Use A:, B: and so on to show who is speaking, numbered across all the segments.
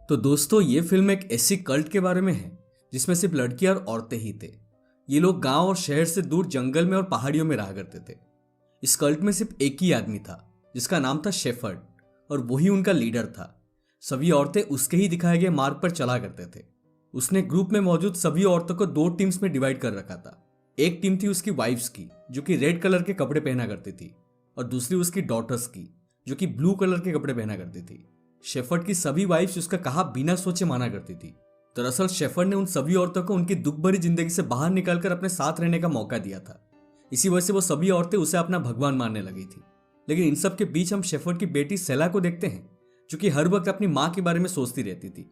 A: तो दोस्तों ये फिल्म एक ऐसी कल्ट के बारे में है जिसमें सिर्फ लड़कियां और औरतें ही थे। ये लोग गांव और शहर से दूर जंगल में और पहाड़ियों में रहा करते थे। इस कल्ट में सिर्फ एक ही आदमी था जिसका नाम था शेफर्ड, और वही उनका लीडर था। सभी औरतें उसके ही दिखाए गए मार्ग पर चला करते थे। उसने ग्रुप में मौजूद सभी औरतों को दो टीम्स में डिवाइड कर रखा था। एक टीम थी उसकी वाइफ्स की जो कि रेड कलर के कपड़े पहना करती थी, और दूसरी उसकी डॉटर्स की जो कि ब्लू कलर के कपड़े पहना करती थी। शेफर्ड की सभी वाइफ्स उसका कहा बिना सोचे माना करती थी। दरअसल शेफर्ड ने उन सभी औरतों को उनकी दुख भरी जिंदगी से बाहर निकालकर अपने साथ रहने का मौका दिया था। इसी वजह से वो सभी औरतें उसे अपना भगवान मानने लगी थी। लेकिन इन सब के बीच हम शेफर्ड की बेटी सेला को देखते हैं, जो कि हर वक्त अपनी माँ के बारे में सोचती रहती थी।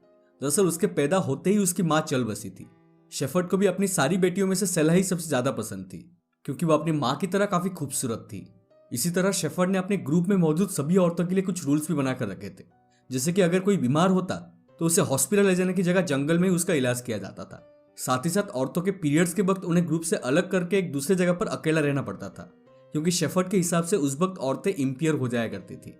A: दरअसल उसके पैदा होते ही उसकी माँ चल बसी थी। शेफर्ड को भी अपनी सारी बेटियों में से सेला ही सबसे ज्यादा पसंद थी, क्योंकि वो अपनी माँ की तरह काफी खूबसूरत थी। इसी तरह शेफर्ड ने अपने ग्रुप में मौजूद सभी औरतों के लिए कुछ रूल्स भी बनाकर रखे थे, जैसे कि अगर कोई बीमार होता तो उसे हॉस्पिटल ले जाने की जगह जंगल में ही उसका इलाज किया जाता था। साथ ही साथ औरतों के पीरियड्स के वक्त उन्हें ग्रुप से अलग करके एक दूसरे जगह पर अकेला रहना पड़ता था, क्योंकि शेफर्ड के हिसाब से उस वक्त औरतें इंपियर हो जाया करती थी।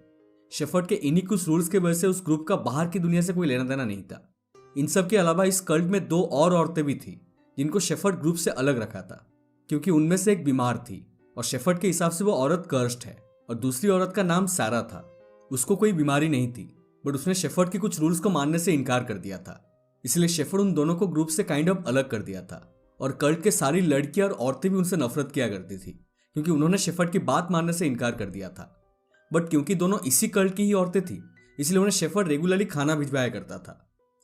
A: शेफर्ड के इन्हीं कुछ रूल्स के वजह से उस ग्रुप का बाहर की दुनिया से कोई लेना देना नहीं था। इन सब के अलावा इस कल्ट में दो और औरतें भी थी जिनको शेफर्ड ग्रुप से अलग रखा था, क्योंकि उनमें से एक बीमार थी और शेफर्ड के हिसाब से वो औरत कर्स्ड है, और दूसरी औरत का नाम सारा था। उसको कोई बीमारी नहीं थी, बट उसने शेफर्ड के कुछ रूल्स को मानने से इनकार कर दिया था। इसलिए शेफर्ड उन दोनों को ग्रुप से काइंड ऑफ अलग कर दिया था, और कल्ट के सारी लड़कियां और औरतें भी उनसे नफरत किया करती थी, क्योंकि उन्होंने शेफर्ड की बात मानने से इनकार कर दिया था। बट क्योंकि दोनों इसी कल्ट की ही औरतें थी, इसलिए उन्हें शेफर्ड रेगुलरली खाना भिजवाया करता था।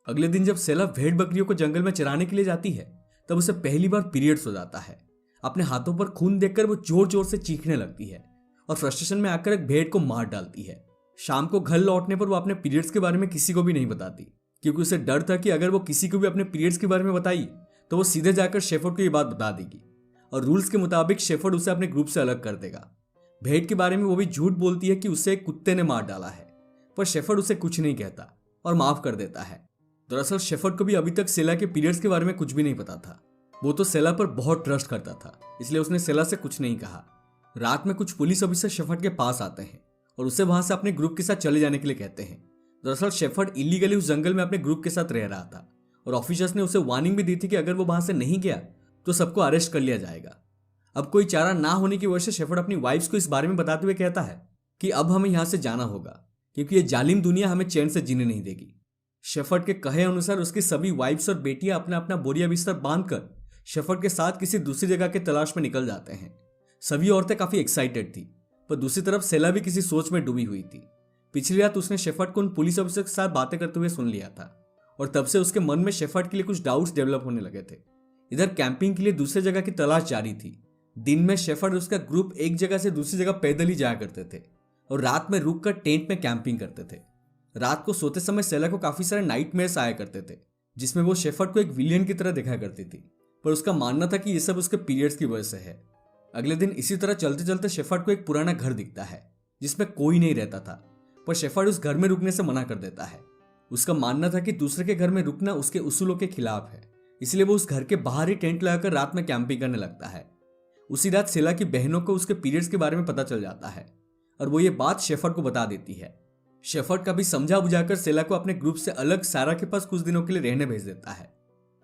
A: अगले दिन जब सेला भेड़ बकरियों को जंगल में चराने के लिए जाती है, तब उसे पहली बार पीरियड्स हो जाता है। अपने हाथों पर खून देखकर वो जोर जोर से चीखने लगती है और फ्रस्ट्रेशन में आकर एक भेड़ को मार डालती है। शाम को घर लौटने पर वो अपने पीरियड्स के बारे में किसी को भी नहीं बताती, क्योंकि उसे डर था कि अगर वो किसी को भी अपने पीरियड्स के बारे में बताई तो वो सीधे जाकर शेफर्ड को ये बात बता देगी, और रूल्स के मुताबिक शेफर्ड उसे अपने ग्रुप से अलग कर देगा। भेड़ के बारे में वो भी झूठ बोलती है कि उसे एक कुत्ते ने मार डाला है, पर शेफर्ड उसे कुछ नहीं कहता और माफ कर देता है। दरअसल शेफर्ड को भी अभी तक सेला के पीरियड्स के बारे में कुछ भी नहीं पता था। वो तो सेला पर बहुत ट्रस्ट करता था, इसलिए उसने सेला से कुछ नहीं कहा। रात में कुछ पुलिस ऑफिसर शेफर्ड के पास आते हैं और उसे वहां से अपने ग्रुप के साथ चले जाने के लिए कहते हैं। दरअसल शेफर्ड इलीगली उस जंगल में अपने ग्रुप के साथ रह रहा था, और ऑफिसर्स ने उसे वार्निंग भी दी थी कि अगर वो वहां से नहीं गया तो सबको अरेस्ट कर लिया जाएगा। अब कोई चारा ना होने की वजह से शेफर्ड अपनी वाइफ्स को इस बारे में बताते हुए कहता है कि अब हमें यहां से जाना होगा, क्योंकि ये जालिम दुनिया हमें चैन से जीने नहीं देगी। शेफर्ड के कहे अनुसार उसकी सभी वाइफ्स और बेटियां अपना अपना बोरिया बिस्तर बांधकर शेफर्ड के साथ किसी दूसरी जगह की तलाश में निकल जाते हैं। सभी औरतें काफी एक्साइटेड थी, पर दूसरी तरफ सेला भी किसी सोच में डूबी हुई थी। पिछली रात उसने शेफर्ड को उन पुलिस ऑफिसर के साथ बातें करते हुए सुन लिया था, और तब से उसके मन में शेफर्ड के लिए कुछ डाउट्स डेवलप होने लगे थे। इधर कैंपिंग के लिए दूसरी जगह की तलाश जारी थी। दिन में शेफर्ड और उसका ग्रुप एक जगह से दूसरी जगह पैदल ही जाया करते थे, और रात में रुक कर टेंट में कैंपिंग करते थे। रात को सोते समय सेला को काफी सारे नाइटमेयर्स आया करते थे, जिसमें वो शेफर्ड को एक विलियन की तरह देखा करती थी, पर उसका मानना था कि ये सब उसके पीरियड्स की वजह से है। अगले दिन इसी तरह चलते चलते शेफर्ड को एक पुराना घर दिखता है जिसमें कोई नहीं रहता था, पर शेफर्ड उस घर में रुकने से मना कर देता है। उसका मानना था कि दूसरे के घर में रुकना उसके उसूलों के खिलाफ है, इसलिए वो उस घर के बाहर ही टेंट लगाकर रात में कैंपिंग करने लगता है। उसी रात सेला की बहनों को उसके पीरियड्स के बारे में पता चल जाता है, और वो ये बात शेफर्ड को बता देती है। शेफर्ड कभी समझा बुझाकर सेला को अपने ग्रुप से अलग सारा के पास कुछ दिनों के लिए रहने भेज देता है।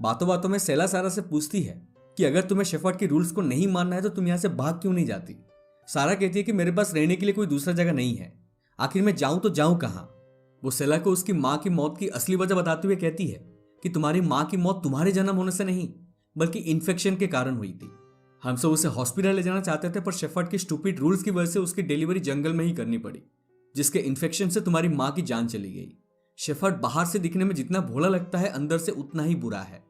A: बातों बातों में सेला सारा से पूछती है कि अगर तुम्हें शेफर्ड के रूल्स को नहीं मानना है तो तुम यहाँ से भाग क्यों नहीं जाती। सारा कहती है कि मेरे पास रहने के लिए कोई दूसरा जगह नहीं है, आखिर मैं जाऊं तो जाऊं कहां। वो सेला को उसकी माँ की मौत की असली वजह बताते हुए कहती है कि तुम्हारी माँ की मौत तुम्हारे जन्म होने से नहीं, बल्कि इन्फेक्शन के कारण हुई थी। हम सब उसे हॉस्पिटल ले जाना चाहते थे, पर शेफर्ड के स्टूपिड रूल्स की वजह से उसकी डिलीवरी जंगल में ही करनी पड़ी, जिसके इन्फेक्शन से तुम्हारी माँ की जान चली गई। शेफर्ड बाहर से दिखने में जितना भोला लगता है, अंदर से उतना ही बुरा है।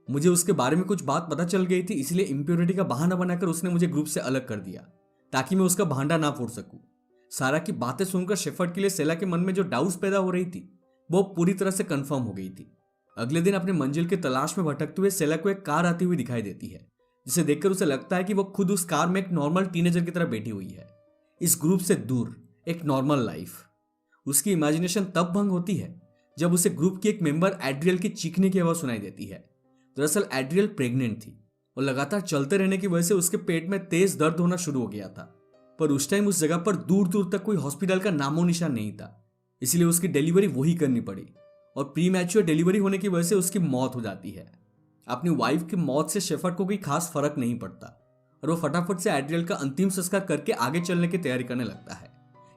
A: मुझे उसके बारे में कुछ बात पता चल गई थी, इसलिए इम्प्योरिटी का बहाना बनाकर उसने मुझे ग्रुप से अलग कर दिया ताकि मैं उसका भांडा ना फोड़ सकूं। सारा की बातें सुनकर शेफर्ड के लिए सेला के मन में जो डाउट्स पैदा हो रही थी वो पूरी तरह से कंफर्म हो गई थी। अगले दिन अपने मंजिल की तलाश में भटकते हुए सेला को एक कार आती हुई दिखाई देती है, जिसे देखकर उसे लगता है कि वो खुद उस कार में एक नॉर्मल टीनेजर की तरह बैठी हुई है, इस ग्रुप से दूर एक नॉर्मल लाइफ। उसकी इमेजिनेशन तब भंग होती है जब उसे ग्रुप की एक मेंबर एड्रियल की चीखने की आवाज सुनाई देती है। दरअसल एड्रियल प्रेग्नेंट थी और लगातार चलते रहने की वजह से उसके पेट में तेज दर्द होना शुरू हो गया था, पर उस टाइम उस जगह पर दूर दूर तक कोई हॉस्पिटल का नामो निशान नहीं था, इसलिए उसकी डिलीवरी वही करनी पड़ी। और प्री मैच्योर डिलीवरी होने की वजह से उसकी मौत हो जाती है। अपनी वाइफ की मौत से शेफर्ड को कोई खास फर्क नहीं पड़ता और वो फटाफट से एड्रियल का अंतिम संस्कार करके आगे चलने की तैयारी करने लगता है।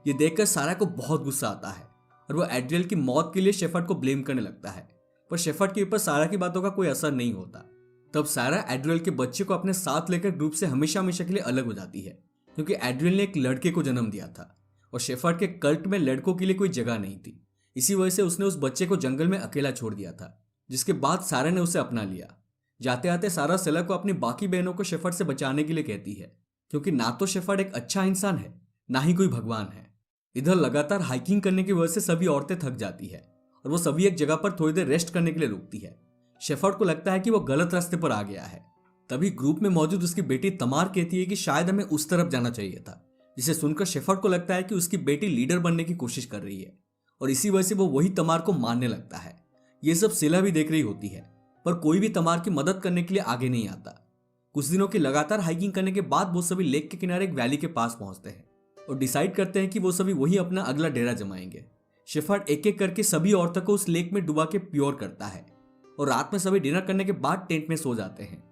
A: ये देखकर सारा को बहुत गुस्सा आता है और वो एड्रियल की मौत के लिए शेफर्ड को ब्लेम करने लगता है, पर शेफर्ड के ऊपर सारा की बातों का कोई असर नहीं होता। तब सारा एड्रियल के बच्चे को अपने साथ लेकर ग्रुप से हमेशा हमेशा के लिए अलग हो जाती है, क्योंकि एड्रियल ने एक लड़के को जन्म दिया था और शेफर्ड के कल्ट में लड़कों के लिए कोई जगह नहीं थी। इसी वजह से उसने उस बच्चे को जंगल में अकेला छोड़ दिया था, जिसके बाद सारा ने उसे अपना लिया। जाते आते सारा सेला को अपनी बाकी बहनों को शेफर्ड से बचाने के लिए कहती है, क्योंकि ना तो शेफर्ड एक अच्छा इंसान है, ना ही कोई भगवान है। इधर लगातार हाइकिंग करने की वजह से सभी औरतें थक जाती है और वो सभी एक जगह पर थोड़ी देर रेस्ट करने के लिए रुकती है। शेफर्ड को लगता है कि वो गलत रास्ते पर आ गया है। तभी ग्रुप में मौजूद उसकी बेटी तमार कहती है कि शायद हमें उस तरफ जाना चाहिए था, जिसे सुनकर शेफर्ड को लगता है कि उसकी बेटी लीडर बनने की कोशिश कर रही है और इसी वजह से वो वही तमार को मारने लगता है। ये सब सेला भी देख रही होती है, पर कोई भी तमार की मदद करने के लिए आगे नहीं आता। कुछ दिनों की लगातार हाइकिंग करने के बाद वो सभी लेक के किनारे एक वैली के पास पहुंचते हैं और डिसाइड करते हैं कि वो सभी वही अपना अगला डेरा जमाएंगे। शेफर्ड एक एक करके सभी औरतों को उस लेक में डुबा के प्योर करता है और रात में सभी डिनर करने के बाद टेंट में सो जाते हैं।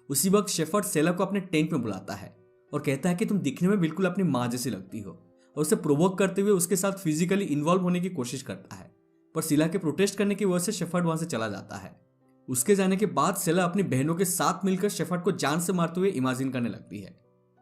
A: उसी वक्त शेफर्ड सेला को अपने टेंट में बुलाता है और कहता है कि तुम दिखने में बिल्कुल अपनी माँ जैसी लगती हो, और उसे प्रोवोक करते हुए उसके साथ फिजिकली इन्वॉल्व होने की कोशिश करता है, पर सिला के प्रोटेस्ट करने की वजह से शेफर्ड वहां से चला जाता है। उसके जाने के बाद सेला अपनी बहनों के साथ मिलकर शेफर्ड को जान से मारते हुए इमेजिन करने लगती है।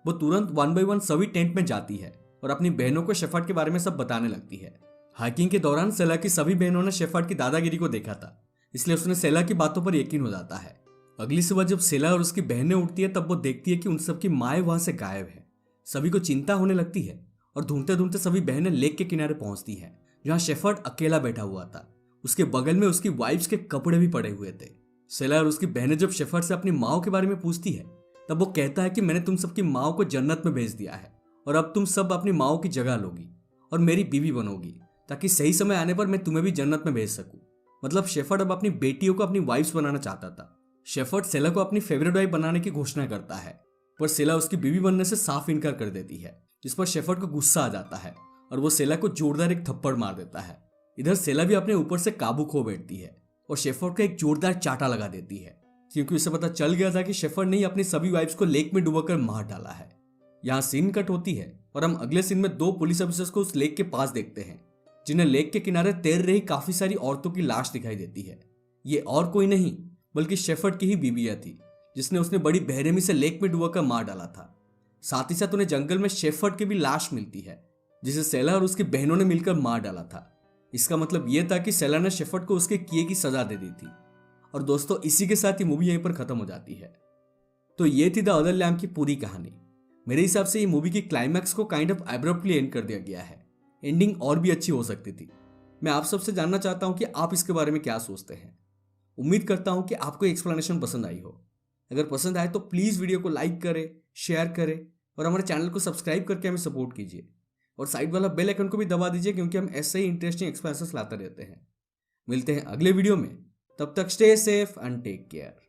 A: वो तुरंत 1 by 1 सभी टेंट में जाती है और अपनी बहनों को शेफर्ड के बारे में सब बताने लगती है। हाइकिंग के दौरान सेला की सभी बहनों ने शेफर्ड की दादागिरी को देखा था, इसलिए उसने सेला की बातों पर यकीन हो जाता है। अगली सुबह जब सेला और उसकी बहनें उठती है तब वो देखती है कि उन सबकी माएँ वहां से गायब है। सभी को चिंता होने लगती है और ढूंढते ढूंढते सभी बहनें लेक के किनारे पहुंचती है, जहां शेफर्ड अकेला बैठा हुआ था। उसके बगल में उसकी वाइफ्स के कपड़े भी पड़े हुए थे। सेला और उसकी बहनें जब शेफर्ड से अपनी माओ के बारे में पूछती है तब वो कहता है कि मैंने तुम सबकी माओ को जन्नत में भेज दिया है और अब तुम सब अपनी माओ की जगह लोगी और मेरी बीवी बनोगी, ताकि सही समय आने पर मैं तुम्हें भी जन्नत में भेज सकूं। मतलब शेफर्ड अब अपनी बेटियों को अपनी वाइफ्स बनाना चाहता था। शेफर्ड सेला को अपनी फेवरेट वाइफ बनाने की घोषणा करता है, पर सेला उसकी बीवी बनने से साफ इनकार कर देती है, जिस पर शेफर्ड को गुस्सा आ जाता है और वो सेला को जोरदार एक थप्पड़ मार देता है। इधर सेला भी अपने ऊपर से काबू खो बैठती है और शेफर्ड को एक जोरदार चाटा लगा देती है, क्योंकि उसे पता चल गया था कि शेफर्ड ने ही अपनी सभी वाइफ्स को लेक में डुबाकर मार डाला है। यहाँ सीन कट होती है और हम अगले सीन में 2 पुलिस ऑफिसर्स को उस लेक के पास देखते हैं, जिन्हें लेक के किनारे तैर रही काफी सारी औरतों की लाश दिखाई देती है। ये और कोई नहीं बल्कि शेफर्ड की ही बीवियां थी, जिसने उसने बड़ी बेरहमी से लेक में डुबाकर मार डाला था। साथ ही साथ उन्हें जंगल में शेफर्ड की भी लाश मिलती है, जिसे सेला और उसकी बहनों ने मिलकर मार डाला था। इसका मतलब यह था कि सेला ने शेफर्ड को उसके किए की सजा दे दी थी। और दोस्तों, इसी के साथ ये मूवी यहीं पर खत्म हो जाती है। तो ये थी द अदर लैम्ब की पूरी कहानी। मेरे हिसाब से ये मूवी की क्लाइमैक्स को काइंड ऑफ एब्रप्टली एंड कर दिया गया है। एंडिंग और भी अच्छी हो सकती थी। मैं आप सबसे जानना चाहता हूं कि आप इसके बारे में क्या सोचते हैं। उम्मीद करता हूं कि आपको एक्सप्लेनेशन पसंद आई हो। अगर पसंद आए तो प्लीज़ वीडियो को लाइक करें, शेयर करें और हमारे चैनल को सब्सक्राइब करके हमें सपोर्ट कीजिए और साइड वाला बेल आइकन को भी दबा दीजिए, क्योंकि हम ऐसे ही इंटरेस्टिंग एक्सप्लेनेशंस लाते रहते हैं। मिलते हैं अगले वीडियो में, तब तक stay safe and take care.